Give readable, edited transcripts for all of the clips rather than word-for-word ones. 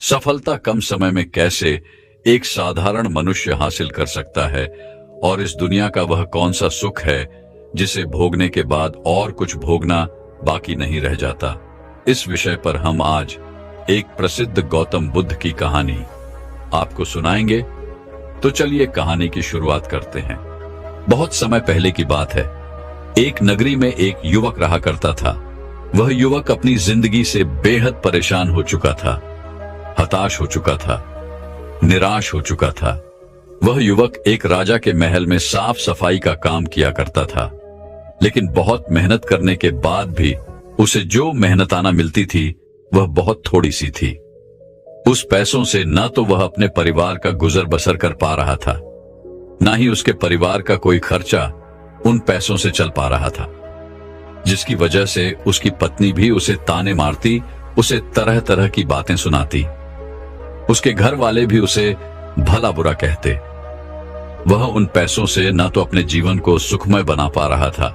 सफलता कम समय में कैसे एक साधारण मनुष्य हासिल कर सकता है और इस दुनिया का वह कौन सा सुख है जिसे भोगने के बाद और कुछ भोगना बाकी नहीं रह जाता। इस विषय पर हम आज एक प्रसिद्ध गौतम बुद्ध की कहानी आपको सुनाएंगे। तो चलिए कहानी की शुरुआत करते हैं। बहुत समय पहले की बात है। एक नगरी में एक युवक रहा करता था। वह युवक अपनी जिंदगी से बेहद परेशान हो चुका था, हताश हो चुका था, निराश हो चुका था। वह युवक एक राजा के महल में साफ सफाई का काम किया करता था, लेकिन बहुत मेहनत करने के बाद भी उसे जो मेहनताना मिलती थी वह बहुत थोड़ी सी थी। उस पैसों से न तो वह अपने परिवार का गुजर बसर कर पा रहा था, न ही उसके परिवार का कोई खर्चा उन पैसों से चल पा रहा था, जिसकी वजह से उसकी पत्नी भी उसे ताने मारती, उसे तरह तरह की बातें सुनाती। उसके घर वाले भी उसे भला बुरा कहते। वह उन पैसों से न तो अपने जीवन को सुखमय बना पा रहा था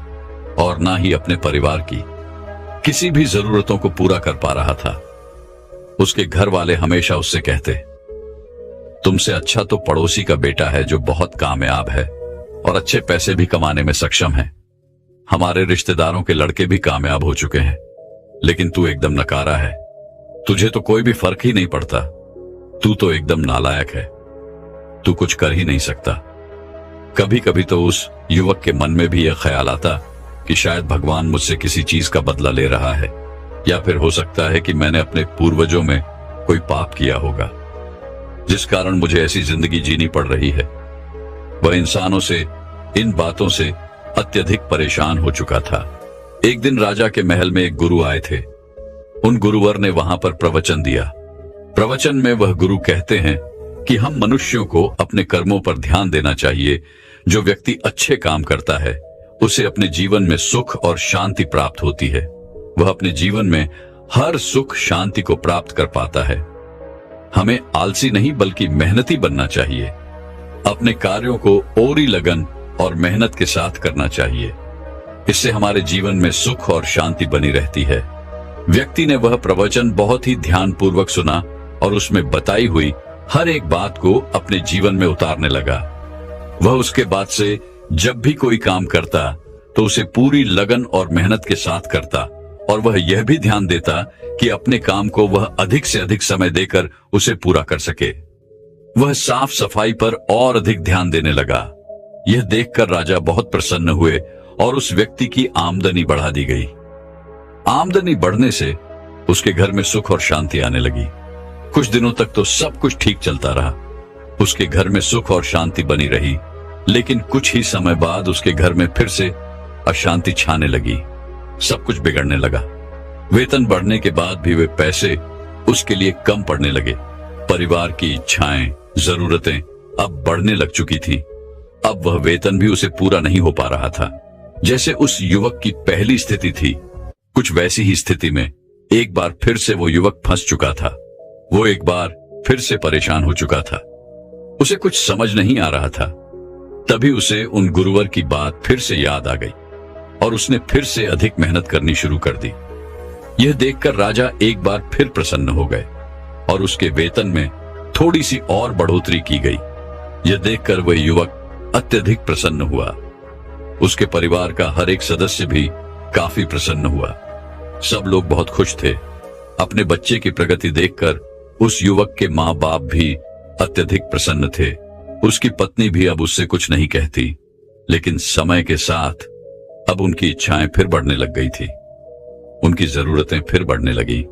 और न ही अपने परिवार की किसी भी जरूरतों को पूरा कर पा रहा था। उसके घर वाले हमेशा उससे कहते, तुमसे अच्छा तो पड़ोसी का बेटा है जो बहुत कामयाब है और अच्छे पैसे भी कमाने में सक्षम है। हमारे रिश्तेदारों के लड़के भी कामयाब हो चुके हैं, लेकिन तू एकदम नकारा है। तुझे तो कोई भी फर्क ही नहीं पड़ता। तू तो एकदम नालायक है। तू कुछ कर ही नहीं सकता। कभी कभी तो उस युवक के मन में भी यह ख्याल आता कि शायद भगवान मुझसे किसी चीज का बदला ले रहा है, या फिर हो सकता है कि मैंने अपने पूर्वजों में कोई पाप किया होगा जिस कारण मुझे ऐसी जिंदगी जीनी पड़ रही है। वह इंसानों से, इन बातों से अत्यधिक परेशान हो चुका था। एक दिन राजा के महल में एक गुरु आए थे। उन गुरुवर ने वहां पर प्रवचन दिया। प्रवचन में वह गुरु कहते हैं कि हम मनुष्यों को अपने कर्मों पर ध्यान देना चाहिए। जो व्यक्ति अच्छे काम करता है उसे अपने जीवन में सुख और शांति प्राप्त होती है। वह अपने जीवन में हर सुख शांति को प्राप्त कर पाता है। हमें आलसी नहीं बल्कि मेहनती बनना चाहिए। अपने कार्यों को ओरी लगन और मेहनत के साथ करना चाहिए। इससे हमारे जीवन में सुख और शांति बनी रहती है। व्यक्ति ने वह प्रवचन बहुत ही ध्यानपूर्वक सुना और उसमें बताई हुई हर एक बात को अपने जीवन में उतारने लगा। वह उसके बाद से जब भी कोई काम करता तो उसे पूरी लगन और मेहनत के साथ करता, और वह यह भी ध्यान देता कि अपने काम को वह अधिक से अधिक समय देकर उसे पूरा कर सके। वह साफ सफाई पर और अधिक ध्यान देने लगा। यह देखकर राजा बहुत प्रसन्न हुए और उस व्यक्ति की आमदनी बढ़ा दी गई। आमदनी बढ़ने से उसके घर में सुख और शांति आने लगी। कुछ दिनों तक तो सब कुछ ठीक चलता रहा। उसके घर में सुख और शांति बनी रही, लेकिन कुछ ही समय बाद उसके घर में फिर से अशांति छाने लगी। सब कुछ बिगड़ने लगा। वेतन बढ़ने के बाद भी वे पैसे उसके लिए कम पड़ने लगे। परिवार की इच्छाएं, जरूरतें अब बढ़ने लग चुकी थी। अब वह वेतन भी उसे पूरा नहीं हो पा रहा था। जैसे उस युवक की पहली स्थिति थी, कुछ वैसी ही स्थिति में एक बार फिर से वो युवक फंस चुका था। वो एक बार फिर से परेशान हो चुका था। उसे कुछ समझ नहीं आ रहा था। तभी उसे उन गुरुवर की बात फिर से याद आ गई और उसने फिर से अधिक मेहनत करनी शुरू कर दी। यह देखकर राजा एक बार फिर प्रसन्न हो गए और उसके वेतन में थोड़ी सी और बढ़ोतरी की गई। यह देखकर वह युवक अत्यधिक प्रसन्न हुआ। उसके परिवार का हर एक सदस्य भी काफी प्रसन्न हुआ। सब लोग बहुत खुश थे। अपने बच्चे की प्रगति देखकर उस युवक के माँ बाप भी अत्यधिक प्रसन्न थे। उसकी पत्नी भी अब उससे कुछ नहीं कहती, लेकिन समय के साथ अब उनकी इच्छाएं फिर बढ़ने लग गई थी। उनकी जरूरतें फिर बढ़ने लगी,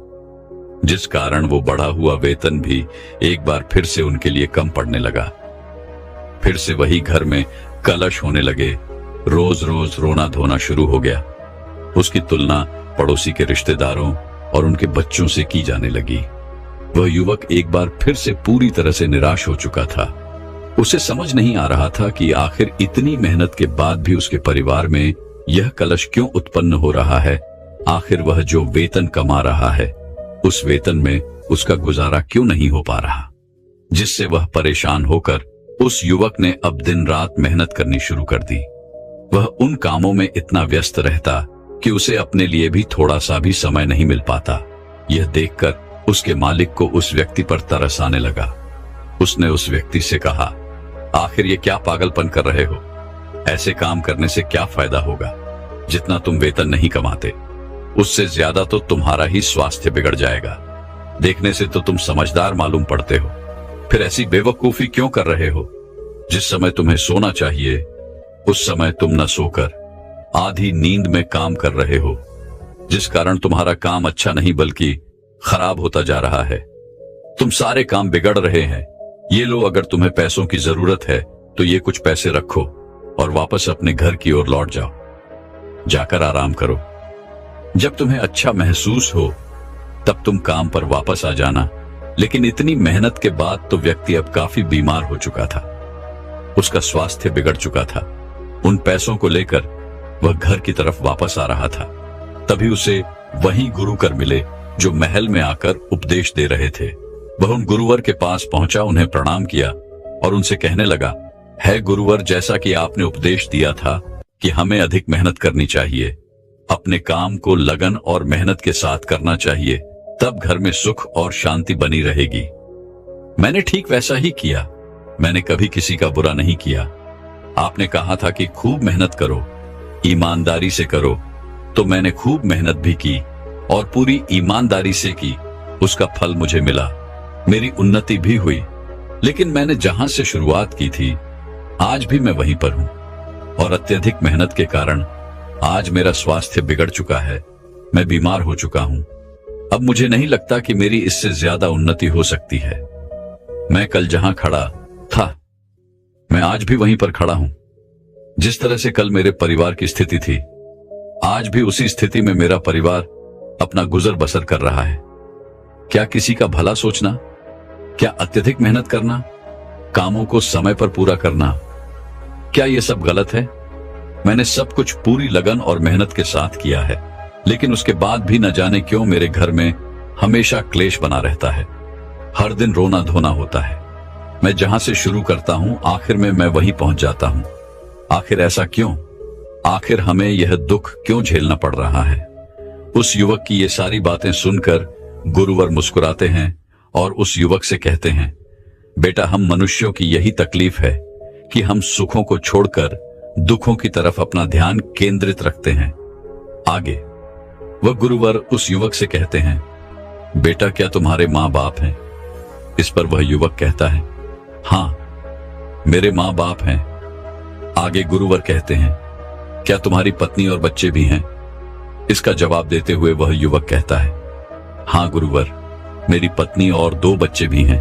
जिस कारण वो बढ़ा हुआ वेतन भी एक बार फिर से उनके लिए कम पड़ने लगा। फिर से वही घर में कलश होने लगे। रोज रोज रोना धोना शुरू हो गया। उसकी तुलना पड़ोसी के रिश्तेदारों और उनके बच्चों से की जाने लगी। वह युवक एक बार फिर से पूरी तरह से निराश हो चुका था। उसे समझ नहीं आ रहा था कि आखिर इतनी मेहनत के बाद भी उसके परिवार में यह कलश क्यों उत्पन्न हो रहा है। आखिर वह जो वेतन कमा रहा है उस वेतन में उसका गुजारा क्यों नहीं हो पा रहा, जिससे वह परेशान होकर उस युवक ने अब दिन रात मेहनत करनी शुरू कर दी। वह उन कामों में इतना व्यस्त रहता कि उसे अपने लिए भी थोड़ा सा भी समय नहीं मिल पाता। यह देखकर उसके मालिक को उस व्यक्ति पर तरस आने लगा। उसने उस व्यक्ति से कहा, आखिर ये क्या पागलपन कर रहे हो? ऐसे काम करने से क्या फायदा होगा? जितना तुम वेतन नहीं कमाते उससे ज्यादा तो तुम्हारा ही स्वास्थ्य बिगड़ जाएगा। देखने से तो तुम समझदार मालूम पड़ते हो, फिर ऐसी बेवकूफी क्यों कर रहे हो? जिस समय तुम्हें सोना चाहिए उस समय तुम न सोकर आधी नींद में काम कर रहे हो, जिस कारण तुम्हारा काम अच्छा नहीं बल्कि खराब होता जा रहा है। तुम सारे काम बिगड़ रहे हैं। ये लो, अगर तुम्हें पैसों की जरूरत है तो ये कुछ पैसे रखो और वापस अपने घर की ओर लौट जाओ। जाकर आराम करो। जब तुम्हें अच्छा महसूस हो तब तुम काम पर वापस आ जाना। लेकिन इतनी मेहनत के बाद तो व्यक्ति अब काफी बीमार हो चुका था। उसका स्वास्थ्य बिगड़ चुका था। उन पैसों को लेकर वह घर की तरफ वापस आ रहा था। तभी उसे वही गुरुकर मिले जो महल में आकर उपदेश दे रहे थे। वह उन गुरुवर के पास पहुंचा, उन्हें प्रणाम किया और उनसे कहने लगा, है गुरुवर, जैसा कि आपने उपदेश दिया था कि हमें अधिक मेहनत करनी चाहिए, अपने काम को लगन और मेहनत के साथ करना चाहिए, तब घर में सुख और शांति बनी रहेगी। मैंने ठीक वैसा ही किया। मैंने कभी किसी का बुरा नहीं किया। आपने कहा था कि खूब मेहनत करो, ईमानदारी से करो, तो मैंने खूब मेहनत भी की और पूरी ईमानदारी से की। उसका फल मुझे मिला, मेरी उन्नति भी हुई। लेकिन मैंने जहां से शुरुआत की थी आज भी मैं वहीं पर हूं और अत्यधिक मेहनत के कारण आज मेरा स्वास्थ्य बिगड़ चुका है। मैं बीमार हो चुका हूं। अब मुझे नहीं लगता कि मेरी इससे ज्यादा उन्नति हो सकती है। मैं कल जहां खड़ा था मैं आज भी वहीं पर खड़ा हूं। जिस तरह से कल मेरे परिवार की स्थिति थी आज भी उसी स्थिति में मेरा परिवार अपना गुजर बसर कर रहा है। क्या किसी का भला सोचना, क्या अत्यधिक मेहनत करना, कामों को समय पर पूरा करना, क्या ये सब गलत है? मैंने सब कुछ पूरी लगन और मेहनत के साथ किया है, लेकिन उसके बाद भी न जाने क्यों मेरे घर में हमेशा क्लेश बना रहता है। हर दिन रोना धोना होता है। मैं जहां से शुरू करता हूं आखिर में मैं वहीं पहुंच जाता हूं। आखिर ऐसा क्यों? आखिर हमें यह दुख क्यों झेलना पड़ रहा है? उस युवक की ये सारी बातें सुनकर गुरुवर मुस्कुराते हैं और उस युवक से कहते हैं, बेटा, हम मनुष्यों की यही तकलीफ है कि हम सुखों को छोड़कर दुखों की तरफ अपना ध्यान केंद्रित रखते हैं। आगे वह गुरुवर उस युवक से कहते हैं, बेटा, क्या तुम्हारे माँ बाप हैं? इस पर वह युवक कहता है, हाँ, मेरे माँ बाप हैं। आगे गुरुवर कहते हैं, क्या तुम्हारी पत्नी और बच्चे भी हैं? इसका जवाब देते हुए वह युवक कहता है, हाँ गुरुवर, मेरी पत्नी और 2 बच्चे भी हैं।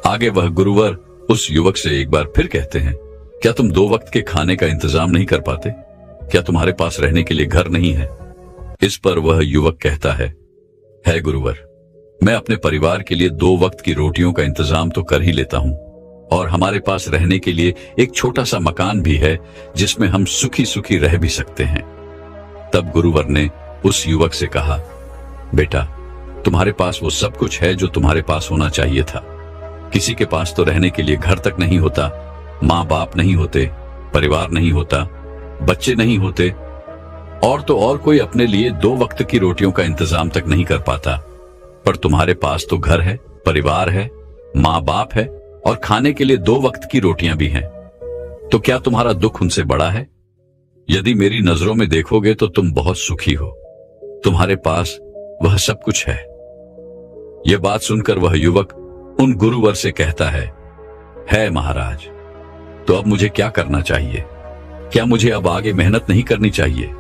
आगे वह गुरुवर उस युवक से एक बार फिर कहते हैं, क्या तुम 2 वक्त के खाने का इंतजाम नहीं कर पाते? क्या तुम्हारे पास रहने के लिए घर नहीं है? इस पर वह युवक कहता है गुरुवर, मैं अपने परिवार के लिए 2 वक्त की रोटियों का इंतजाम तो कर ही लेता हूं और हमारे पास रहने के लिए एक छोटा सा मकान भी है जिसमें हम सुखी सुखी रह भी सकते हैं। तब गुरुवर ने उस युवक से कहा, बेटा, तुम्हारे पास वो सब कुछ है जो तुम्हारे पास होना चाहिए था। किसी के पास तो रहने के लिए घर तक नहीं होता, माँ बाप नहीं होते, परिवार नहीं होता, बच्चे नहीं होते और तो और कोई अपने लिए 2 वक्त की रोटियों का इंतजाम तक नहीं कर पाता। पर तुम्हारे पास तो घर है, परिवार है, माँ बाप है और खाने के लिए 2 वक्त की रोटियां भी हैं। तो क्या तुम्हारा दुख उनसे बड़ा है? यदि मेरी नजरों में देखोगे तो तुम बहुत सुखी हो। तुम्हारे पास वह सब कुछ है। यह बात सुनकर वह युवक उन गुरुवर से कहता है महाराज, तो अब मुझे क्या करना चाहिए? क्या मुझे अब आगे मेहनत नहीं करनी चाहिए?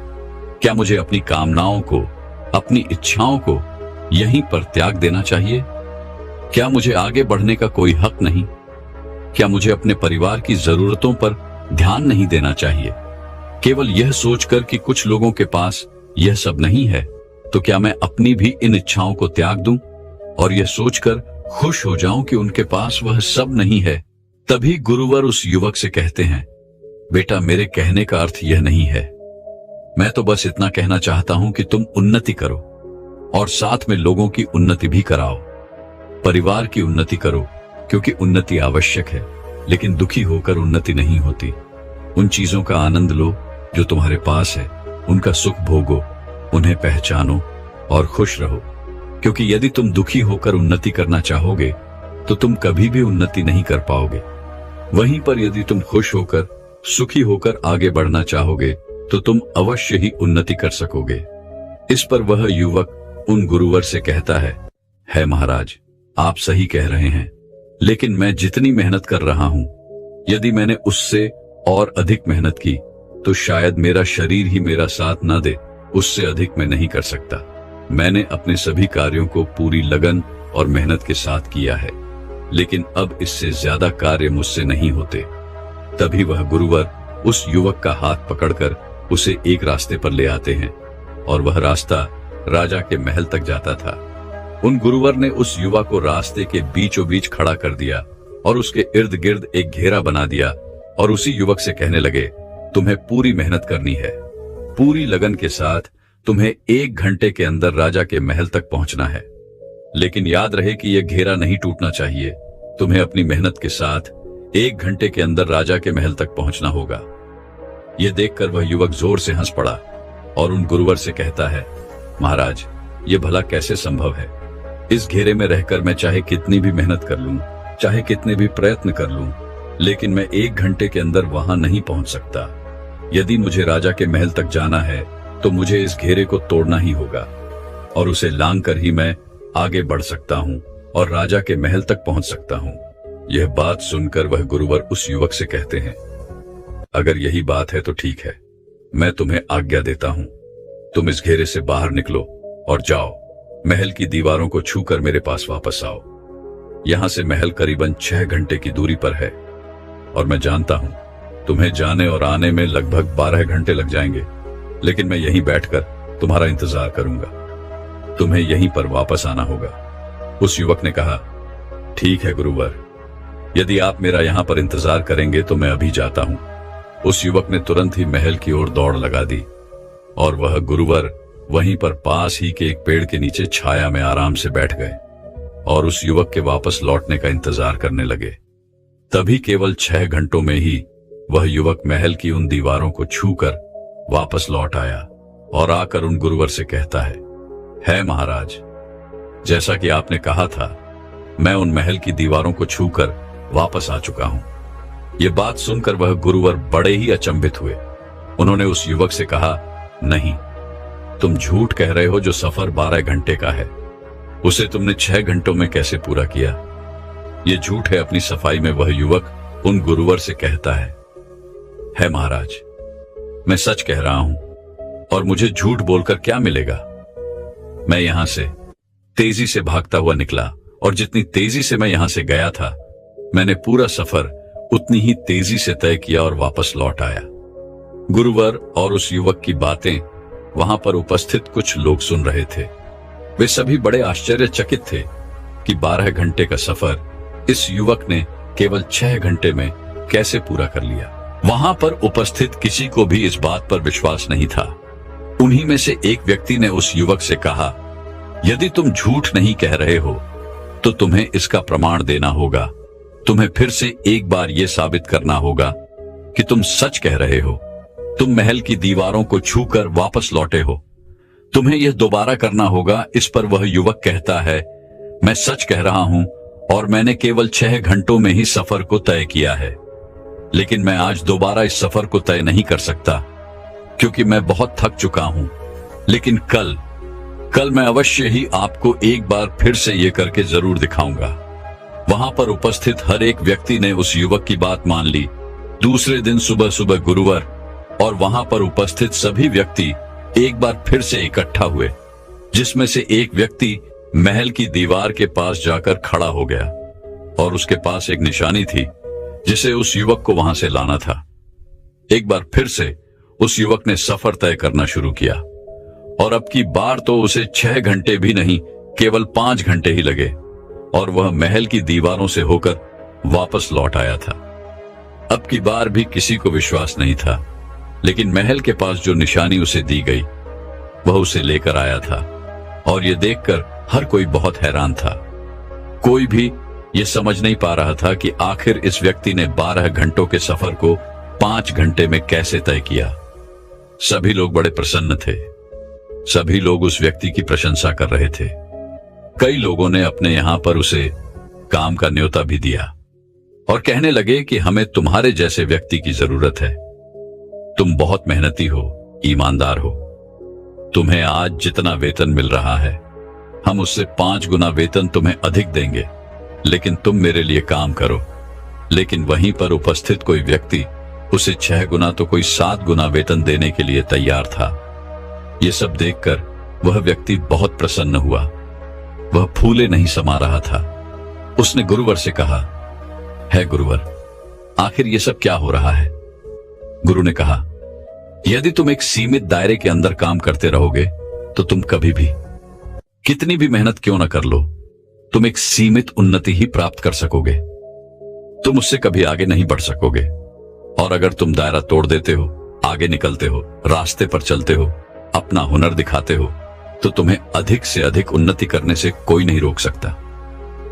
क्या मुझे अपनी कामनाओं को, अपनी इच्छाओं को यहीं पर त्याग देना चाहिए? क्या मुझे आगे बढ़ने का कोई हक नहीं? क्या मुझे अपने परिवार की जरूरतों पर ध्यान नहीं देना चाहिए? केवल यह सोचकर कि कुछ लोगों के पास यह सब नहीं है, तो क्या मैं अपनी भी इन इच्छाओं को त्याग दूं और यह सोचकर खुश हो जाऊं कि उनके पास वह सब नहीं है? तभी गुरुवर उस युवक से कहते हैं, बेटा, मेरे कहने का अर्थ यह नहीं है। मैं तो बस इतना कहना चाहता हूं कि तुम उन्नति करो और साथ में लोगों की उन्नति भी कराओ। परिवार की उन्नति करो, क्योंकि उन्नति आवश्यक है, लेकिन दुखी होकर उन्नति नहीं होती। उन चीजों का आनंद लो जो तुम्हारे पास है, उनका सुख भोगो, उन्हें पहचानो और खुश रहो। क्योंकि यदि तुम दुखी होकर उन्नति करना चाहोगे तो तुम कभी भी उन्नति नहीं कर पाओगे। वहीं पर यदि तुम खुश होकर, सुखी होकर आगे बढ़ना चाहोगे तो तुम अवश्य ही उन्नति कर सकोगे। इस पर वह युवक उन गुरुवर से कहता है महाराज, आप सही कह रहे हैं, लेकिन मैं जितनी मेहनत कर रहा हूं, यदि मैंने उससे और अधिक मेहनत की तो शायद मेरा शरीर ही मेरा साथ न दे, उससे अधिक मैं नहीं कर सकता। मैंने अपने सभी कार्यों को पूरी लगन और मेहनत के साथ किया है, लेकिन अब इससे ज्यादा कार्य मुझसे नहीं होते। तभी वह गुरुवर उस युवक का हाथ पकड़कर उसे एक रास्ते पर ले आते हैं और वह रास्ता राजा के महल तक जाता था। उन गुरुवर ने उस युवा को रास्ते के बीचों बीच खड़ा कर दिया और उसके इर्द गिर्द एक घेरा बना दिया और उसी युवक से कहने लगे, तुम्हें पूरी मेहनत करनी है, पूरी लगन के साथ तुम्हें 1 घंटे के अंदर राजा के महल तक पहुंचना है। लेकिन याद रहे कि यह घेरा नहीं टूटना चाहिए। तुम्हें अपनी मेहनत के साथ 1 घंटे के अंदर राजा के महल तक पहुंचना होगा। यह देखकर वह युवक जोर से हंस पड़ा और उन गुरुवर से कहता है, महाराज, यह भला कैसे संभव है? इस घेरे में रहकर मैं चाहे कितनी भी मेहनत कर लूं, चाहे कितने भी प्रयत्न कर लूं, लेकिन मैं 1 घंटे के अंदर वहां नहीं पहुंच सकता। यदि मुझे राजा के महल तक जाना है तो मुझे इस घेरे को तोड़ना ही होगा और उसे लांघकर ही मैं आगे बढ़ सकता हूं और राजा के महल तक पहुंच सकता हूं। यह बात सुनकर वह गुरुवर उस युवक से कहते हैं, अगर यही बात है तो ठीक है, मैं तुम्हें आज्ञा देता हूं। तुम इस घेरे से बाहर निकलो और जाओ, महल की दीवारों को छूकर मेरे पास वापस आओ। यहां से महल करीबन 6 घंटे की दूरी पर है और मैं जानता हूं तुम्हें जाने और आने में लगभग 12 घंटे लग जाएंगे, लेकिन मैं यहीं बैठकर तुम्हारा इंतजार करूंगा। तुम्हें यहीं पर वापस आना होगा। उस युवक ने कहा, ठीक है गुरुवर, यदि आप मेरा यहां पर इंतजार करेंगे तो मैं अभी जाता हूं। उस युवक ने तुरंत ही महल की ओर दौड़ लगा दी और वह गुरुवर वहीं पर पास ही के एक पेड़ के नीचे छाया में आराम से बैठ गए और उस युवक के वापस लौटने का इंतजार करने लगे। तभी केवल 6 घंटों में ही वह युवक महल की उन दीवारों को छूकर वापस लौट आया और आकर उन गुरुवर से कहता है महाराज, जैसा कि आपने कहा था, मैं उन महल की दीवारों को छूकर वापस आ चुका हूं। यह बात सुनकर वह गुरुवर बड़े ही अचंभित हुए। उन्होंने उस युवक से कहा, नहीं, तुम झूठ कह रहे हो। जो सफर 12 घंटे का है उसे तुमने 6 घंटों में कैसे पूरा किया? यह झूठ है। अपनी सफाई में वह युवक उन गुरुवर से कहता है महाराज, मैं सच कह रहा हूं और मुझे झूठ बोलकर क्या मिलेगा? मैं यहां से तेजी से भागता हुआ निकला और जितनी तेजी से मैं यहां से गया था, मैंने पूरा सफर उतनी ही तेजी से तय किया और वापस लौट आया। गुरुवर और उस युवक की बातें वहां पर उपस्थित कुछ लोग सुन रहे थे। वे सभी बड़े आश्चर्यचकित थे कि 12 घंटे का सफर इस युवक ने केवल 6 घंटे में कैसे पूरा कर लिया। वहां पर उपस्थित किसी को भी इस बात पर विश्वास नहीं था। उन्हीं में से एक व्यक्ति ने उस युवक से कहा, यदि तुम झूठ नहीं कह रहे हो तो तुम्हें इसका प्रमाण देना होगा। तुम्हें फिर से एक बार यह साबित करना होगा कि तुम सच कह रहे हो। तुम महल की दीवारों को छूकर वापस लौटे हो। तुम्हें यह दोबारा करना होगा। इस पर वह युवक कहता है, मैं सच कह रहा हूं और मैंने केवल 6 घंटों में ही सफर को तय किया है, लेकिन मैं आज दोबारा इस सफर को तय नहीं कर सकता क्योंकि मैं बहुत थक चुका हूं। लेकिन कल मैं अवश्य ही आपको एक बार फिर से ये करके जरूर दिखाऊंगा। वहां पर उपस्थित हर एक व्यक्ति ने उस युवक की बात मान ली। दूसरे दिन सुबह सुबह गुरुवर और वहां पर उपस्थित सभी व्यक्ति एक बार फिर से इकट्ठा हुए, जिसमें से एक व्यक्ति महल की दीवार के पास जाकर खड़ा हो गया और उसके पास एक निशानी थी जिसे उस युवक को वहां से लाना था। एक बार फिर से उस युवक ने सफर तय करना शुरू किया और अब की बार तो उसे 6 घंटे भी नहीं, केवल 5 घंटे ही लगे और वह महल की दीवारों से होकर वापस लौट आया था। अब की बार भी किसी को विश्वास नहीं था, लेकिन महल के पास जो निशानी उसे दी गई वह उसे लेकर आया था और यह देखकर हर कोई बहुत हैरान था। कोई भी यह समझ नहीं पा रहा था कि आखिर इस व्यक्ति ने 12 घंटों के सफर को 5 घंटे में कैसे तय किया। सभी लोग बड़े प्रसन्न थे। सभी लोग उस व्यक्ति की प्रशंसा कर रहे थे। कई लोगों ने अपने यहां पर उसे काम का न्योता भी दिया और कहने लगे कि हमें तुम्हारे जैसे व्यक्ति की जरूरत है। तुम बहुत मेहनती हो, ईमानदार हो। तुम्हें आज जितना वेतन मिल रहा है, हम उससे 5 गुना वेतन तुम्हें अधिक देंगे, लेकिन तुम मेरे लिए काम करो। लेकिन वहीं पर उपस्थित कोई व्यक्ति उसे 6 गुना तो कोई 7 गुना वेतन देने के लिए तैयार था। ये सब देखकर वह व्यक्ति बहुत प्रसन्न हुआ। वह फूले नहीं समा रहा था। उसने गुरुवर से कहा, है गुरुवर, आखिर ये सब क्या हो रहा है? गुरु ने कहा, यदि तुम एक सीमित दायरे के अंदर काम करते रहोगे तो तुम कभी भी, कितनी भी मेहनत क्यों न कर लो, तुम एक सीमित उन्नति ही प्राप्त कर सकोगे। तुम उससे कभी आगे नहीं बढ़ सकोगे। और अगर तुम दायरा तोड़ देते हो, आगे निकलते हो, रास्ते पर चलते हो, अपना हुनर दिखाते हो, तो तुम्हें अधिक से अधिक उन्नति करने से कोई नहीं रोक सकता।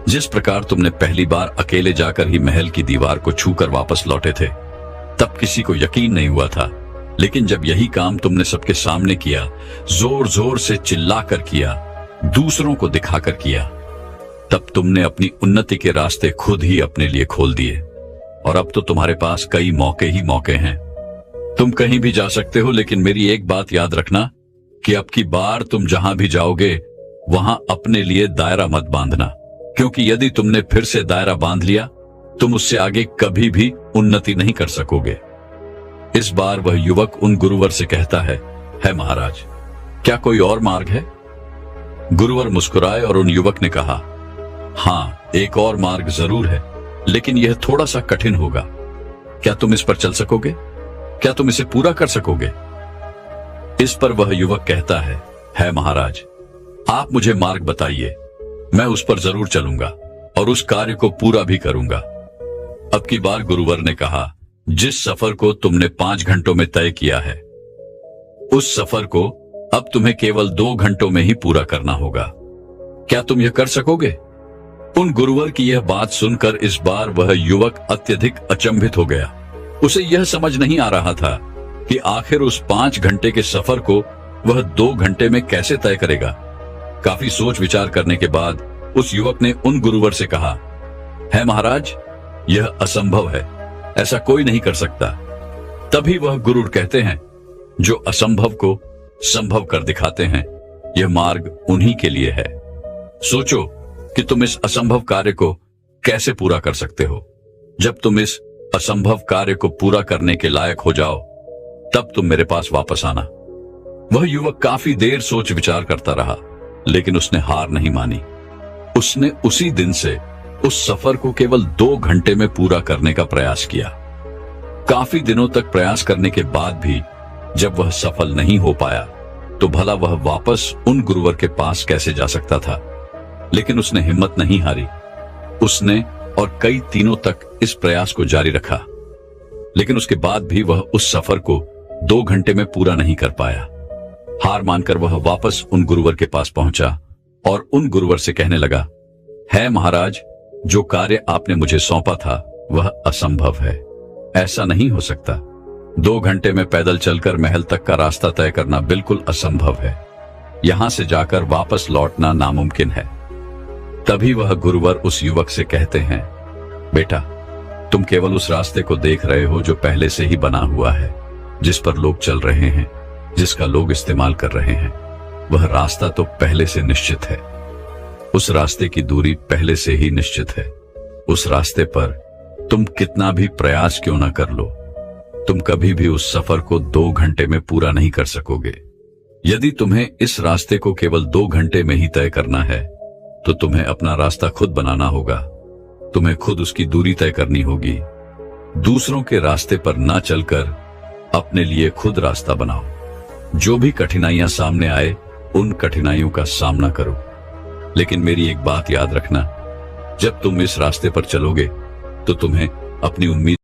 जिस प्रकार तुमने पहली बार अकेले जाकर ही महल की दीवार को छूकर वापस लौटे थे, तब किसी को यकीन नहीं हुआ था। लेकिन जब यही काम तुमने सबके सामने किया, जोर जोर से चिल्लाकर किया, दूसरों को दिखाकर किया, तब तुमने अपनी उन्नति के रास्ते खुद ही अपने लिए खोल दिए। और अब तो तुम्हारे पास कई मौके ही मौके हैं। तुम कहीं भी जा सकते हो, लेकिन मेरी एक बात याद रखना कि अब की बार तुम जहां भी जाओगे वहां अपने लिए दायरा मत बांधना, क्योंकि यदि तुमने फिर से दायरा बांध लिया तुम उससे आगे कभी भी उन्नति नहीं कर सकोगे। इस बार वह युवक उन गुरुवर से कहता है महाराज, क्या कोई और मार्ग है? गुरुवर मुस्कुराए और उन युवक ने कहा, हां, एक और मार्ग जरूर है, लेकिन यह थोड़ा सा कठिन होगा। क्या तुम इस पर चल सकोगे? क्या तुम इसे पूरा कर सकोगे? इस पर वह युवक कहता है महाराज, आप मुझे मार्ग बताइए, मैं उस पर जरूर चलूंगा और उस कार्य को पूरा भी करूंगा। अब की बार गुरुवर ने कहा, जिस सफर को तुमने 5 घंटों में तय किया है, उस सफर को अब तुम्हें केवल 2 घंटों में ही पूरा करना होगा। क्या तुम यह कर सकोगे? उन गुरुवर की यह बात सुनकर इस बार वह युवक अत्यधिक अचंभित हो गया। उसे यह समझ नहीं आ रहा था कि आखिर उस 5 घंटे के सफर को वह 2 घंटे में कैसे तय करेगा। काफी सोच विचार करने के बाद उस युवक ने उन गुरुवर से कहा, है महाराज, यह असंभव है, ऐसा कोई नहीं कर सकता। तभी वह गुरु कहते हैं, जो असंभव को संभव कर दिखाते हैं, यह मार्ग उन्हीं के लिए है। सोचो कि तुम इस असंभव कार्य को कैसे पूरा कर सकते हो। जब तुम इस असंभव कार्य को पूरा करने के लायक हो जाओ, तब तुम मेरे पास वापस आना। वह युवक काफी देर सोच विचार करता रहा, लेकिन उसने हार नहीं मानी। उसने उसी दिन से उस सफर को केवल 2 घंटे में पूरा करने का प्रयास किया। काफी दिनों तक प्रयास करने के बाद भी जब वह सफल नहीं हो पाया, तो भला वह वापस उन गुरुवर के पास कैसे जा सकता था। लेकिन उसने हिम्मत नहीं हारी। उसने और कई दिनों तक इस प्रयास को जारी रखा, लेकिन उसके बाद भी वह उस सफर को 2 घंटे में पूरा नहीं कर पाया। हार मानकर वह वापस उन गुरुवर के पास पहुंचा और उन गुरुवर से कहने लगा, है महाराज, जो कार्य आपने मुझे सौंपा था वह असंभव है, ऐसा नहीं हो सकता। 2 घंटे में पैदल चलकर महल तक का रास्ता तय करना बिल्कुल असंभव है। यहां से जाकर वापस लौटना नामुमकिन है। तभी वह गुरुवर उस युवक से कहते हैं, बेटा, तुम केवल उस रास्ते को देख रहे हो जो पहले से ही बना हुआ है, जिस पर लोग चल रहे हैं, जिसका लोग इस्तेमाल कर रहे हैं। वह रास्ता तो पहले से निश्चित है। उस रास्ते की दूरी पहले से ही निश्चित है। उस रास्ते पर तुम कितना भी प्रयास क्यों ना कर लो, तुम कभी भी उस सफर को 2 घंटे में पूरा नहीं कर सकोगे। यदि तुम्हें इस रास्ते को केवल 2 घंटे में ही तय करना है, तो तुम्हें अपना रास्ता खुद बनाना होगा। तुम्हें खुद उसकी दूरी तय करनी होगी। दूसरों के रास्ते पर ना चलकर अपने लिए खुद रास्ता बनाओ। जो भी कठिनाइयां सामने आए, उन कठिनाइयों का सामना करो। लेकिन मेरी एक बात याद रखना, जब तुम इस रास्ते पर चलोगे तो तुम्हें अपनी उम्मीद